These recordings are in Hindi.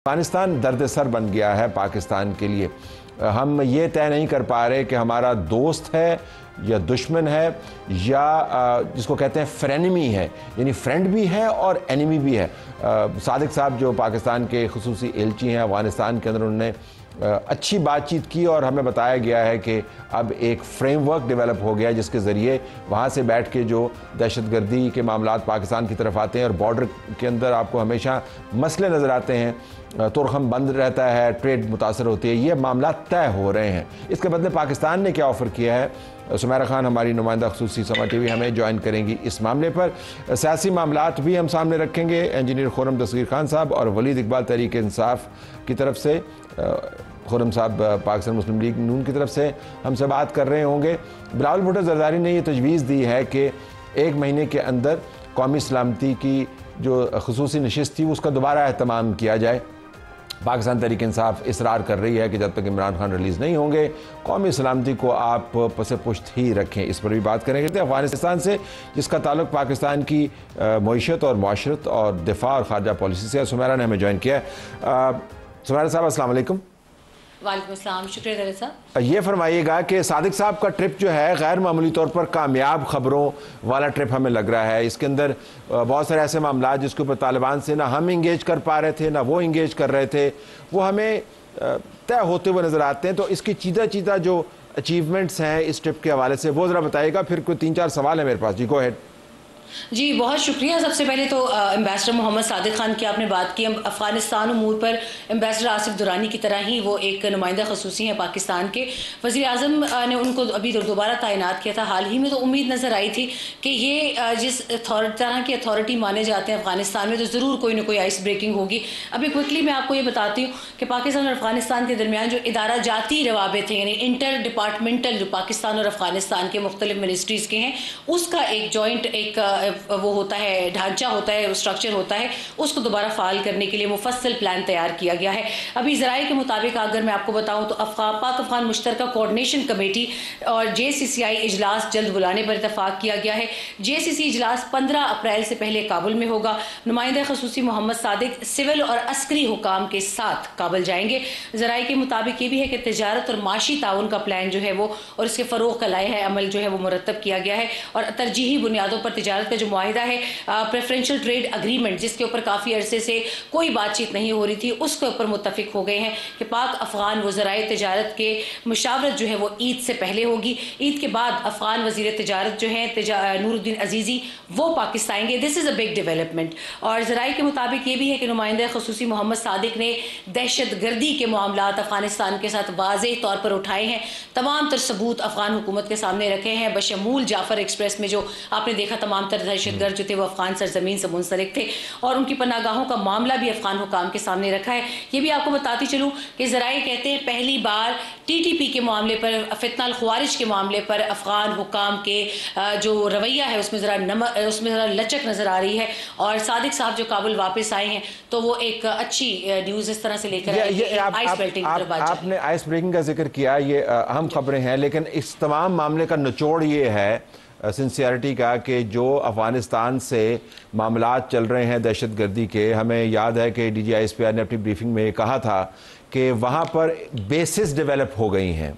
अफगानिस्तान दर्द सर बन गया है पाकिस्तान के लिए। हम ये तय नहीं कर पा रहे कि हमारा दोस्त है या दुश्मन है या जिसको कहते हैं फ्रेनेमी है, यानी फ्रेंड भी है और एनिमी भी है। सादिक साहब जो पाकिस्तान के खुसूसी एलची हैं अफगानिस्तान के अंदर, उन्होंने अच्छी बातचीत की और हमें बताया गया है कि अब एक फ्रेमवर्क डेवलप हो गया जिसके ज़रिए वहाँ से बैठ के जो दहशतगर्दी के मामलात पाकिस्तान की तरफ आते हैं और बॉर्डर के अंदर आपको हमेशा मसले नज़र आते हैं, तुरखम बंद रहता है, ट्रेड मुतासर होती है, ये मामला तय हो रहे हैं। इसके बदले पाकिस्तान ने क्या ऑफ़र किया है? सुमेरा खान हमारी नुमाइंदा खुसूसी समा टीवी हमें ज्वाइन करेंगी इस मामले पर। सियासी मामलात भी हम सामने रखेंगे। इंजीनियर खुर्रम दस्तगीर खान साहब और वलीद इकबाल तहरीक इंसाफ की तरफ से, खुर्रम साहब पाकिस्तान मुस्लिम लीग नून की तरफ से हमसे बात कर रहे होंगे। बिलावल भुट्टो जरदारी ने यह तजवीज़ दी है कि 1 महीने के अंदर कौमी सलामती की जो खुसूसी नशिस्त थी उसका दोबारा एहतमाम किया जाए। पाकिस्तान तहरीक इंसाफ इसरार कर रही है कि जब तक इमरान खान रिलीज़ नहीं होंगे कौमी सलामती को आप पसे पुश्त ही रखें। इस पर भी बात करेंगे। तो अफगानिस्तान से जिसका ताल्लुक पाकिस्तान की मईशत और माशरत और दिफा और खारजा पॉलिसी से, सुमेरा ने हमें ज्वाइन किया है। सुमेरा साहब अस्सलाम वालेकुम। वालेकुम अस्सलाम, शुक्रिया दरिया साहब। ये फरमाइएगा कि सादिक साहब का ट्रिप जो है गैर मामूली तौर पर कामयाब खबरों वाला ट्रिप हमें लग रहा है। इसके अंदर बहुत सारे ऐसे मामला जिसके ऊपर तालिबान से ना हम इंगेज कर पा रहे थे ना वो इंगेज कर रहे थे, वो हमें तय होते हुए नज़र आते हैं। तो इसकी चीता चीता जो अचीवमेंट्स हैं इस ट्रिप के हवाले से वो ज़रा बताइएगा। फिर कोई 3-4 सवाल है मेरे पास। जी, गो अहेड। जी बहुत शुक्रिया। सबसे पहले तो एम्बेसडर मोहम्मद सादिक खान की आपने बात की। अफ़गानिस्तान उमूर पर एम्बेसडर आसिफ दुरानी की तरह ही वो एक नुमाइंदा खसूसी हैं पाकिस्तान के। वज़ीर आज़म ने उनको अभी दोबारा तैनात किया था हाल ही में, तो उम्मीद नज़र आई थी कि ये जिस तरह की अथॉरिटी माने जाते हैं अफ़गानिस्तान में, तो ज़रूर कोई ना कोई आइस ब्रेकिंग होगी। अभी क्विकली मैं आपको ये बताती हूँ कि पाकिस्तान और अफ़गानिस्तान के दरमियान जो इदारा जाती रवाबित हैं, यानी इंटर डिपार्टमेंटल जो पाकिस्तान और अफ़गानिस्तान के मुख्तलिफ मिनिस्ट्रीज़ के हैं, उसका एक जॉइंट एक वो होता है, ढांचा होता है, स्ट्रक्चर होता है, उसको दोबारा फाल करने के लिए मुफस्सल प्लान तैयार किया गया है। अभी ज़राए के मुताबिक अगर मैं आपको बताऊं तो पाक अफ़गान मुश्तरका कोऑर्डिनेशन कमेटी और JCCI इजलास जल्द बुलाने पर इतफाक़ किया गया है। JCC इजलास 15 अप्रैल से पहले काबुल में होगा। नुमाइंदा खसूसी मोहम्मद सादिक सिविल और अस्करी हुकाम के साथ काबुल जाएंगे। ज़राए के मुताबिक ये भी है कि तिजारत और माशी ताउन का प्लान जो है वो और इसके फ़रोग़ का लाया अमल जो है वो मुरतब किया गया है और तरजीही बुनियादों पर तिजारत का जो मुआहिदा है, प्रेफरेंशियल ट्रेड अग्रीमेंट, जिसके ऊपर काफ़ी अरसे से कोई बातचीत नहीं हो रही थी, उसके ऊपर मुत्तफिक हो गए हैं कि पाक अफ़गान वज़राए तिजारत के मुशावरत जो है वो ईद से पहले होगी। ईद के बाद अफ़गान वज़ीर तिजारत जो हैं नूरुद्दीन अजीज़ी वो पाकिस्तान आएंगे। This is a big development. और ज़राए के मुताबिक ये भी है कि नुमाइंदा खसूसी मोहम्मद सादिक ने दहशत गर्दी के मामलात अफ़गानिस्तान के साथ वाज़ेह तौर पर उठाए हैं। तमाम तर सबूत अफ़गान हुकूमत के सामने रखे हैं, बशमूल जाफ़र एक्सप्रेस में जो आपने देखा तमाम तर दहशतगर्द जो थे वो अफ़गान सरजमीन से मुंसलिक थे और उनकी पनागाहों का मामला भी अफ़गान हुकाम के सामने रखा है। ये भी आपको बताती चलूँ कि ज़राए कहते हैं पहली बार TTP के मामले पर, फितनाल ख्वारिज के मामले पर अफ़गान हुकाम के जो रवैया है उसमें ज़रा लचक नज़र आ रही है। और सादिक साहब जो काबुल वापस आए हैं तो वो एक अच्छी न्यूज़ इस तरह से लेकर आए। आपने आइस ब्रेकिंग का जिक्र किया, ये अहम खबरें हैं, लेकिन इस तमाम मामले का निचोड़ ये है सिंसियरिटी का कि जो अफ़गानिस्तान से मामलात चल रहे हैं दहशत गर्दी के, हमें याद है कि DGISPR ने अपनी ब्रीफिंग में कहा था कि वहाँ पर बेसिस डेवलप हो गई हैं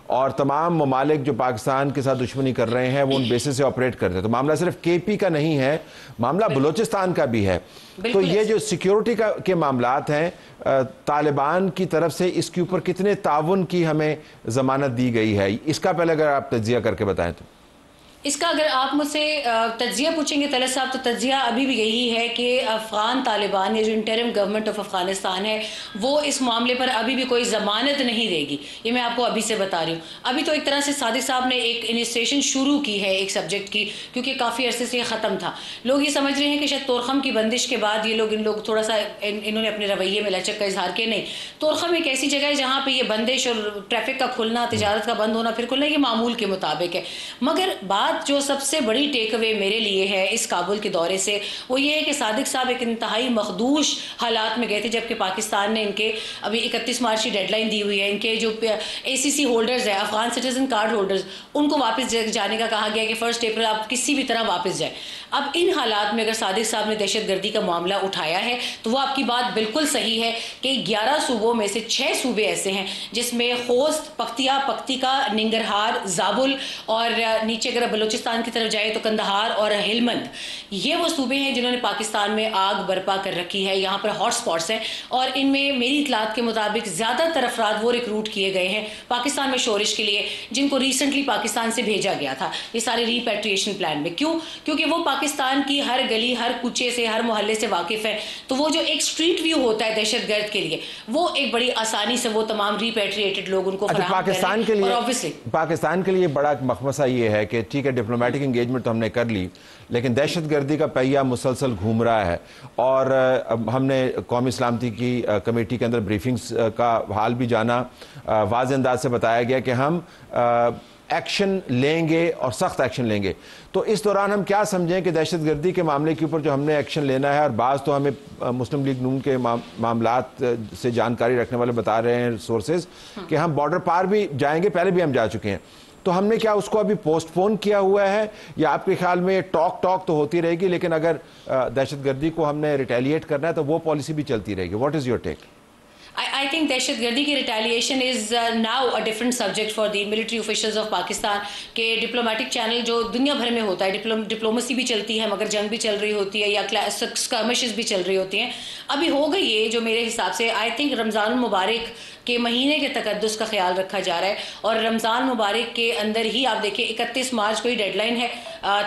और तमाम ममालिक जो पाकिस्तान के साथ दुश्मनी कर रहे हैं वो उन बेसिस से ऑपरेट करते हैं। तो मामला सिर्फ KP का नहीं है, मामला बलूचिस्तान का भी है। तो ये जो सिक्योरिटी के मामलात हैं, तालिबान की तरफ से इसके ऊपर कितने ताउन की हमें ज़मानत दी गई है, इसका पहले अगर आप तज्जिया करके बताएं तो। इसका अगर आप मुझसे तज्जिया पूछेंगे तलत साहब, तो तज्जिया अभी भी यही है कि अफ़गान तालिबान या जो इंटरिम गवर्नमेंट ऑफ अफ़गानिस्तान है वो इस मामले पर अभी भी कोई ज़मानत नहीं देगी। ये मैं आपको अभी से बता रही हूँ। अभी तो एक तरह से सादिक साहब ने एक इनिशिएशन शुरू की है एक सब्जेक्ट की, क्योंकि काफ़ी अरसे से ख़त्म था। लोग ये समझ रहे हैं कि शायद तोरखम की बंदिश के बाद इन लोग थोड़ा सा इन्होंने अपने रवैये में लचक का इजहार किया। नहीं, तोरखम एक ऐसी जगह है जहाँ पर यह बंदिश और ट्रैफिक का खुलना, तिजारत का बंद होना फिर खुलना, ये मामूल के मुताबिक है। मगर बाद साथ जो सबसे बड़ी टेक अवे मेरे लिए है इस काबुल के दौरे से वो ये है कि सादिक साहब एक इंतहाई मखदूश हालात में गए थे, जबकि पाकिस्तान ने इनके अभी 31 मार्च की डेडलाइन दी हुई है। इनके जो ACC होल्डर्स हैं, अफगान सिटीजन कार्ड होल्डर्स, उनको वापस जाने का कहा गया कि 1 अप्रैल आप किसी भी तरह वापस जाए। अब इन हालात में अगर सादिक साहब ने दहशतगर्दी का मामला उठाया है तो वो आपकी बात बिल्कुल सही है कि 11 सूबों में से 6 सूबे ऐसे हैं जिसमें खोस्त, पख्तिया, पख्तिका, निंगरहार, जाबुल और नीचे अगर बलूचिस्तान की तरफ जाए तो कंदहार और हेलमंद, ये वो सूबे हैं जिन्होंने पाकिस्तान में आग बर्पा कर रखी है। यहाँ पर हॉट स्पॉट्स हैं और इनमें मेरी इतलात के मुताबिक ज़्यादातर अफराद वो रिक्रूट किए गए हैं पाकिस्तान में शोरिश के लिए जिनको रिसेंटली पाकिस्तान से भेजा गया था ये सारे रिपैट्रिएशन प्लान में। क्यों? क्योंकि वो पाकिस्तान की हर गली, हर कुचे से, हर मोहल्ले से वाकिफ है। तो वो जो एक स्ट्रीट व्यू होता है दहशतगर्द के लिए, वो एक बड़ी आसानी से वो तमाम रिपैट्रिएटेड लोग उनको पाकिस्तान के लिए, ऑब्वियसली पाकिस्तान के लिए बड़ा मखमसा ये है कि ठीक है डिप्लोमेटिक एंगेजमेंट तो हमने कर ली, लेकिन दहशतगर्दी का पहिया मुसलसल घूम रहा है। और हमने कौमी सलामती की कमेटी के अंदर ब्रीफिंग्स का हाल भी जाना, वाज़ेह अंदाज से बताया गया कि हम एक्शन लेंगे और सख्त एक्शन लेंगे। तो इस दौरान हम क्या समझें कि दहशतगर्दी के मामले के ऊपर जो हमने एक्शन लेना है, और बाज़ तो हमें मुस्लिम लीग नून के मामलात से जानकारी रखने वाले बता रहे हैं सोर्सेज कि हम बॉर्डर पार भी जाएंगे, पहले भी हम जा चुके हैं, तो हमने क्या उसको अभी पोस्टपोन किया हुआ है या आपके ख्याल में टॉक तो होती रहेगी, लेकिन अगर दहशतगर्दी को हमने रिटेलिएट करना है तो वो पॉलिसी भी चलती रहेगी? What is your take? I think दहशतगर्दी की retaliation is now a different subject for the military officials of Pakistan के डिप्लोमेटिक चैनल जो दुनिया भर में होता है। डिप्लोमेसी भी चलती है मगर जंग भी चल रही होती है या स्कर्मिशेस भी चल रही होती हैं। अभी हो गई ये जो मेरे हिसाब से आई थिंक रमज़ान मुबारक के महीने के तकद्दुस का ख्याल रखा जा रहा है और रमज़ान मुबारक के अंदर ही आप देखिए 31 मार्च को ही डेडलाइन है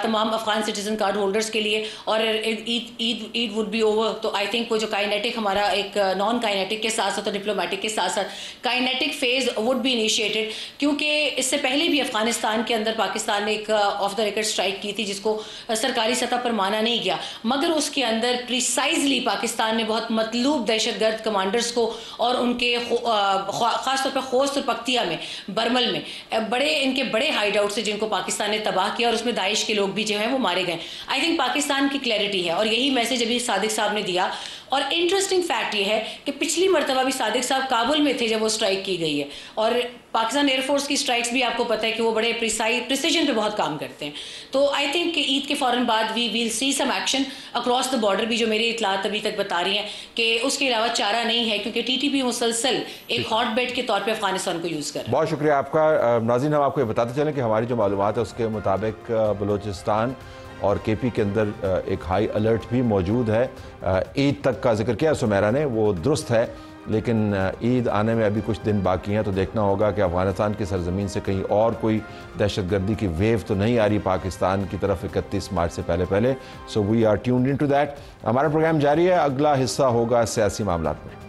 तमाम अफगान सिटीजन कार्ड होल्डर्स के लिए और ईद वुड बी ओवर। तो आई थिंक वो जो काइनेटिक हमारा एक नॉन काइनेटिक के साथ साथ डिप्लोमेटिक के साथ साथ kinetic phase would be initiated, क्योंकि इससे पहले भी अफगानिस्तान के अंदर पाकिस्तान ने एक ऑफ द रिकॉर्ड स्ट्राइक की थी जिसको सरकारी सतह पर माना नहीं गया, मगर उसके अंदर प्रिसाइजली पाकिस्तान ने बहुत मतलूब दहशतगर्द कमांडर्स को और उनके खासतौर पर खोस्त और पख्तिया में, बरमल में इनके बड़े हाइड आउट से जिनको पाकिस्तान ने तबाह किया और उसमें दाइश के लोग भी जो हैं वो मारे गए। आई थिंक पाकिस्तान की क्लैरिटी है और यही मैसेज अभी सादिक साहब ने दिया। और इंटरेस्टिंग फैक्ट ये है कि पिछली मरतबा भी सादिक साहब काबुल में थे जब वो स्ट्राइक की गई है और पाकिस्तान एयरफोर्स की स्ट्राइक्स भी आपको पता है कि वो बड़े प्रिसीजन पे बहुत काम करते हैं। तो आई थिंक कि ईद के फ़ौरन बाद we will see some action across the border भी, जो मेरी इतलात अभी तक बता रही हैं कि उसके अलावा चारा नहीं है क्योंकि TTP मुसलसल एक हॉट बेड के तौर पर अफगानिस्तान को यूज़ कर रहा है। बहुत शुक्रिया आपका नाज़रीन। हम आपको ये बताते चलें कि हमारी जो मालूमात है उसके मुताबिक बलूचिस्तान और KP के अंदर एक हाई अलर्ट भी मौजूद है। ईद तक का जिक्र किया सुमेरा ने, वो दुरुस्त है, लेकिन ईद आने में अभी कुछ दिन बाकी हैं, तो देखना होगा कि अफ़गानिस्तान की सरजमीन से कहीं और कोई दहशतगर्दी की वेव तो नहीं आ रही पाकिस्तान की तरफ 31 मार्च से पहले। So we are tuned in to that. हमारा प्रोग्राम जारी है, अगला हिस्सा होगा सियासी मामलात में।